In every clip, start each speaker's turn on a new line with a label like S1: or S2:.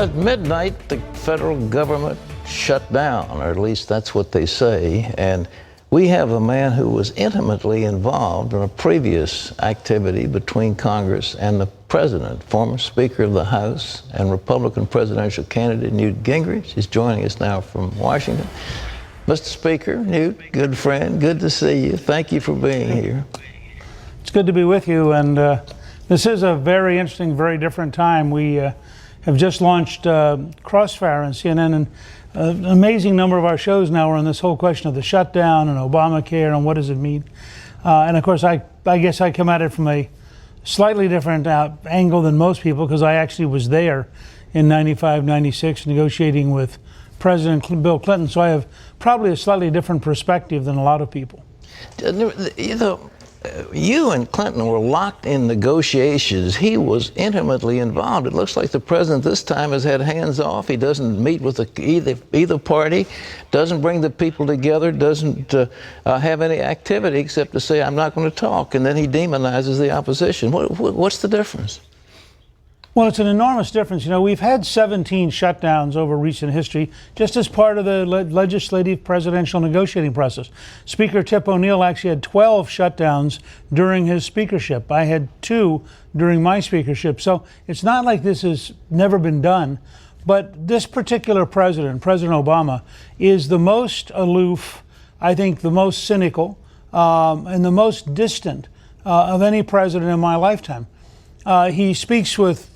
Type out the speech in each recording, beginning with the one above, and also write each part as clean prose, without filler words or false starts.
S1: at midnight, the federal government shut down, or at least that's what they say. And we have a man who was intimately involved in a previous activity between Congress and the president, former Speaker of the House and Republican presidential candidate Newt Gingrich. He's joining us now from Washington. Mr. Speaker, Newt, good friend, good to see you. Thank you for being here.
S2: It's good to be with you, and this is a very interesting, very different time. We have just launched Crossfire on CNN, and an amazing number of our shows now are on this whole question of the shutdown and Obamacare and what does it mean. And of course, I guess I come at it from a slightly different angle than most people, because I actually was there in 95, 96 negotiating with President Bill Clinton. So I have probably a slightly different perspective than a lot of people.
S1: You know, you and Clinton were locked in negotiations. He was intimately involved. It looks like the president this time has had hands off. He doesn't meet with either party, doesn't bring the people together, doesn't have any activity except to say, I'm not going to talk. And then he demonizes the opposition. What's the difference?
S2: Well, it's an enormous difference. You know, we've had 17 shutdowns over recent history, just as part of the legislative presidential negotiating process. Speaker Tip O'Neill actually had 12 shutdowns during his speakership. I had 2 during my speakership. So it's not like this has never been done. But this particular president, President Obama, is the most aloof, I think the most cynical, and the most distant of any president in my lifetime. He speaks with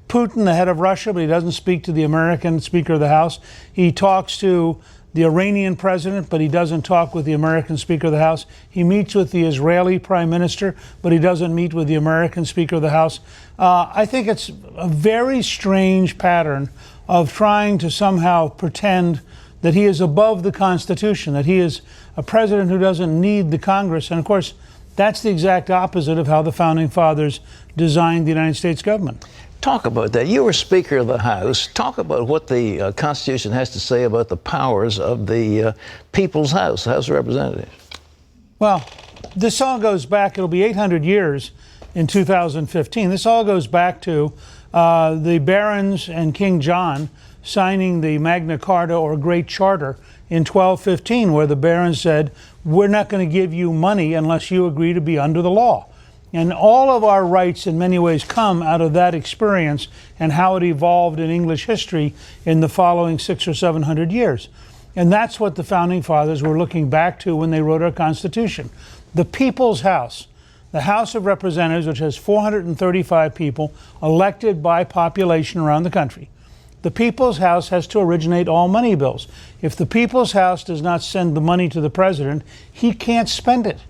S2: Putin, the head of Russia, but he doesn't speak to the American Speaker of the House. He talks to the Iranian president, but he doesn't talk with the American Speaker of the House. He meets with the Israeli Prime Minister, but he doesn't meet with the American Speaker of the House. I think it's a very strange pattern of trying to somehow pretend that he is above the Constitution, that he is a president who doesn't need the Congress. And of course, that's the exact opposite of how the Founding Fathers designed the United States government.
S1: Talk about that. You were Speaker of the House. Talk about what the Constitution has to say about the powers of the People's House, the House of Representatives.
S2: Well, this all goes back, it'll be 800 years in 2015. This all goes back to the barons and King John signing the Magna Carta, or Great Charter, in 1215, where the barons said, we're not going to give you money unless you agree to be under the law. And all of our rights in many ways come out of that experience and how it evolved in English history in the following 600 or 700 years. And that's what the Founding Fathers were looking back to when they wrote our Constitution. The People's House, the House of Representatives, which has 435 people elected by population around the country. The People's House has to originate all money bills. If the People's House does not send the money to the president, he can't spend it.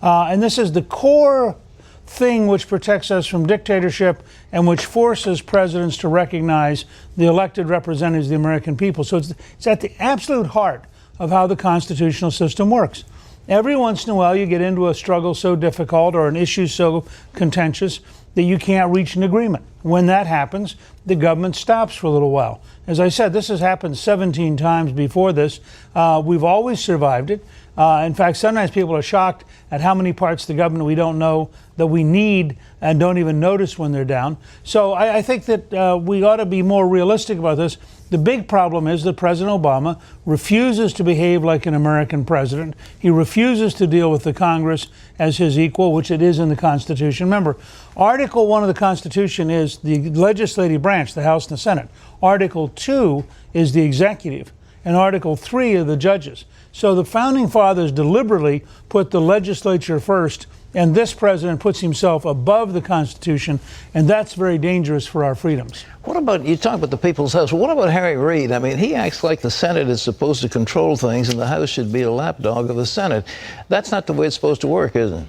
S2: And this is the core thing which protects us from dictatorship and which forces presidents to recognize the elected representatives of the American people. So it's at the absolute heart of how the constitutional system works. Every once in a while you get into a struggle so difficult or an issue so contentious that you can't reach an agreement. When that happens, the government stops for a little while. As I said, this has happened 17 times before this. We've always survived it. In fact, sometimes people are shocked at how many parts of the government we don't know that we need and don't even notice when they're down. So I think that we ought to be more realistic about this. The big problem is that President Obama refuses to behave like an American president. He refuses to deal with the Congress as his equal, which it is in the Constitution. Remember, Article 1 of the Constitution is the legislative branch, the House and the Senate. Article 2 is the executive, and Article 3 are the judges. So the Founding Fathers deliberately put the legislature first, and this president puts himself above the Constitution, and that's very dangerous for our freedoms.
S1: What about, you talk about the People's House, what about Harry Reid? I mean, he acts like the Senate is supposed to control things and the House should be a lapdog of the Senate. That's not the way it's supposed to work, is it?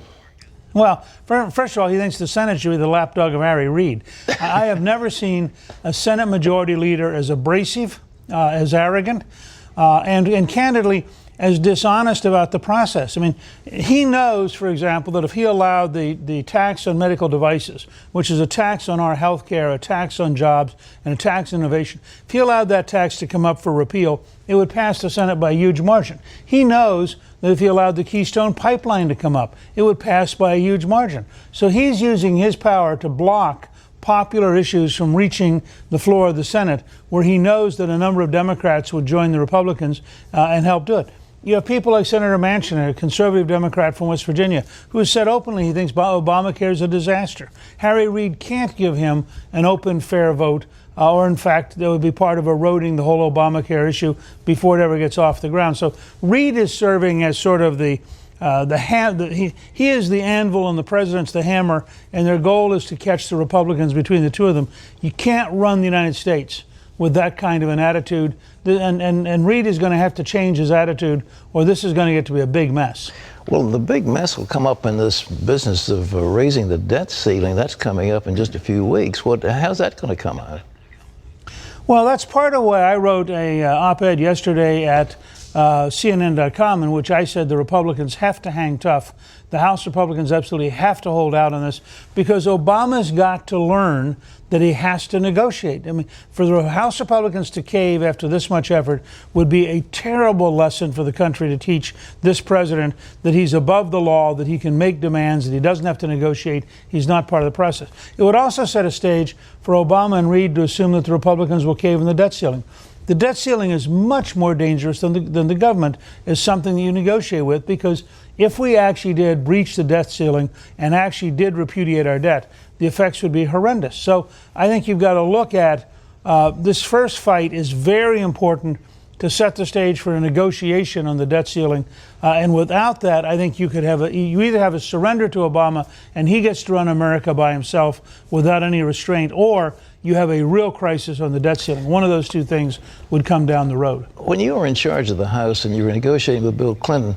S2: Well, first of all, he thinks the Senate should be the lapdog of Harry Reid. I have never seen a Senate Majority Leader as abrasive, as arrogant, and candidly, as dishonest about the process. I mean, he knows, for example, that if he allowed the tax on medical devices, which is a tax on our health care, a tax on jobs, and a tax on innovation, if he allowed that tax to come up for repeal, it would pass the Senate by a huge margin. He knows that if he allowed the Keystone Pipeline to come up, it would pass by a huge margin. So he's using his power to block popular issues from reaching the floor of the Senate, where he knows that a number of Democrats would join the Republicans and help do it. You have people like Senator Manchin, a conservative Democrat from West Virginia, who has said openly he thinks Obamacare is a disaster. Harry Reid can't give him an open, fair vote, or in fact, that would be part of eroding the whole Obamacare issue before it ever gets off the ground. So Reid is serving as sort of he is the anvil and the president's the hammer, and their goal is to catch the Republicans between the two of them. You can't run the United States with that kind of an attitude, and Reid is going to have to change his attitude, or this is going to get to be a big mess.
S1: Well, the big mess will come up in this business of raising the debt ceiling. That's coming up in just a few weeks. How's that going to come out?
S2: Well, that's part of why I wrote a op-ed yesterday at CNN.com in which I said the Republicans have to hang tough. The House Republicans absolutely have to hold out on this, because Obama's got to learn that he has to negotiate. I mean, for the House Republicans to cave after this much effort would be a terrible lesson for the country to teach this president that he's above the law, that he can make demands, that he doesn't have to negotiate, he's not part of the process. It would also set a stage for Obama and Reid to assume that the Republicans will cave in the debt ceiling. The debt ceiling is much more dangerous than the government is something that you negotiate with, because if we actually did breach the debt ceiling and actually did repudiate our debt, the effects would be horrendous. So I think you've got to look at this first fight is very important to set the stage for a negotiation on the debt ceiling. And without that, I think you could have you either have a surrender to Obama and he gets to run America by himself without any restraint, or you have a real crisis on the debt ceiling. One of those two things would come down the road.
S1: When you were in charge of the House and you were negotiating with Bill Clinton,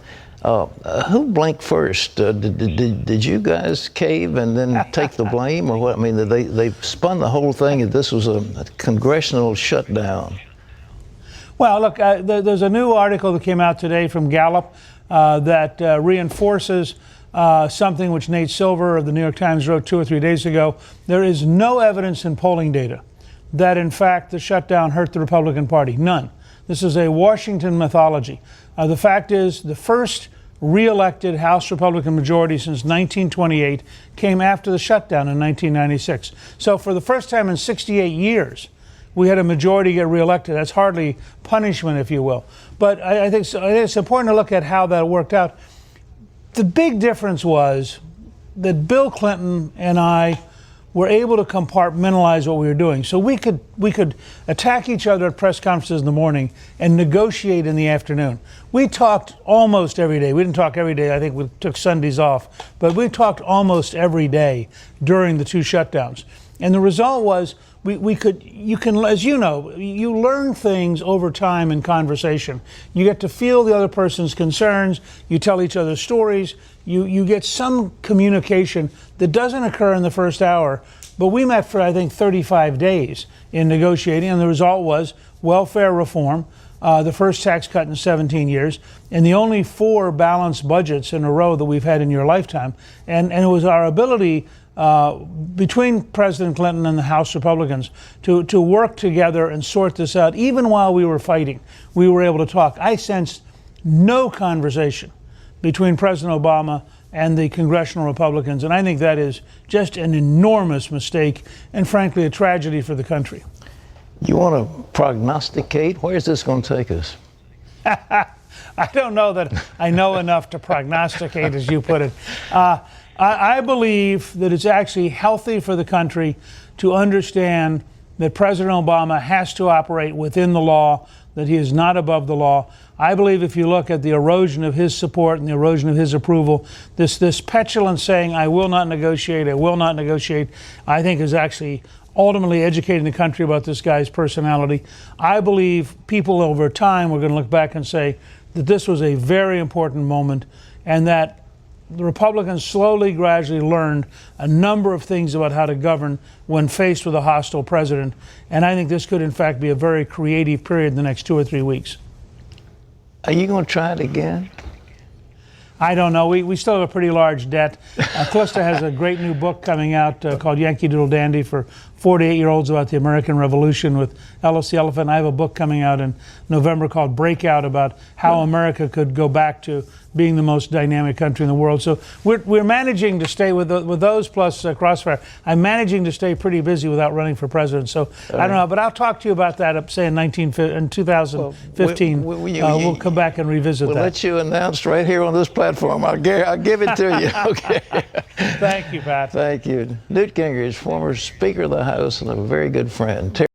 S1: who blinked first? Did you guys cave and then take the blame, or what? I mean, they spun the whole thing that this was a congressional shutdown.
S2: Well, look, there's a new article that came out today from Gallup that reinforces something which Nate Silver of the New York Times wrote 2 or 3 days ago. There is no evidence in polling data that, in fact, the shutdown hurt the Republican Party. None. This is a Washington mythology. The fact is, the first re-elected House Republican majority since 1928 came after the shutdown in 1996. So for the first time in 68 years, we had a majority get reelected. That's hardly punishment, if you will. But I think it's important to look at how that worked out. The big difference was that Bill Clinton and I were able to compartmentalize what we were doing. So we could attack each other at press conferences in the morning and negotiate in the afternoon. We talked almost every day. We didn't talk every day. I think we took Sundays off. But we talked almost every day during the two shutdowns. And the result was you can, as you know, you learn things over time in conversation. You get to feel the other person's concerns. You tell each other stories. You get some communication that doesn't occur in the first hour. But we met for, I think, 35 days in negotiating, and the result was welfare reform, the first tax cut in 17 years, and the only 4 balanced budgets in a row that we've had in your lifetime. And it was our ability between President Clinton and the House Republicans to work together and sort this out. Even while we were fighting, we were able to talk. I sensed no conversation between President Obama and the congressional Republicans, and I think that is just an enormous mistake and frankly a tragedy for the country.
S1: You want to prognosticate? Where is this going to take us?
S2: I don't know that I know enough to prognosticate, as you put it. I believe that it's actually healthy for the country to understand that President Obama has to operate within the law, that he is not above the law. I believe if you look at the erosion of his support and the erosion of his approval, this petulant saying, I will not negotiate, I think is actually ultimately educating the country about this guy's personality. I believe people over time are going to look back and say that this was a very important moment, and that the Republicans slowly, gradually learned a number of things about how to govern when faced with a hostile president. And I think this could, in fact, be a very creative period in the next 2 or 3 weeks.
S1: Are you going to try it again?
S2: I don't know. We still have a pretty large debt. Calista has a great new book coming out called Yankee Doodle Dandy for 48-year-olds about the American Revolution with Ellis the Elephant. I have a book coming out in November called Breakout about how America could go back to being the most dynamic country in the world. So we're managing to stay with those plus Crossfire. I'm managing to stay pretty busy without running for president. So I don't know, but I'll talk to you about that. Say in 2015, we'll come back and revisit that.
S1: We'll let you announce right here on this platform. I'll give it to you. Okay.
S2: Thank you, Pat.
S1: Thank you, Newt Gingrich, former Speaker of the House and a very good friend.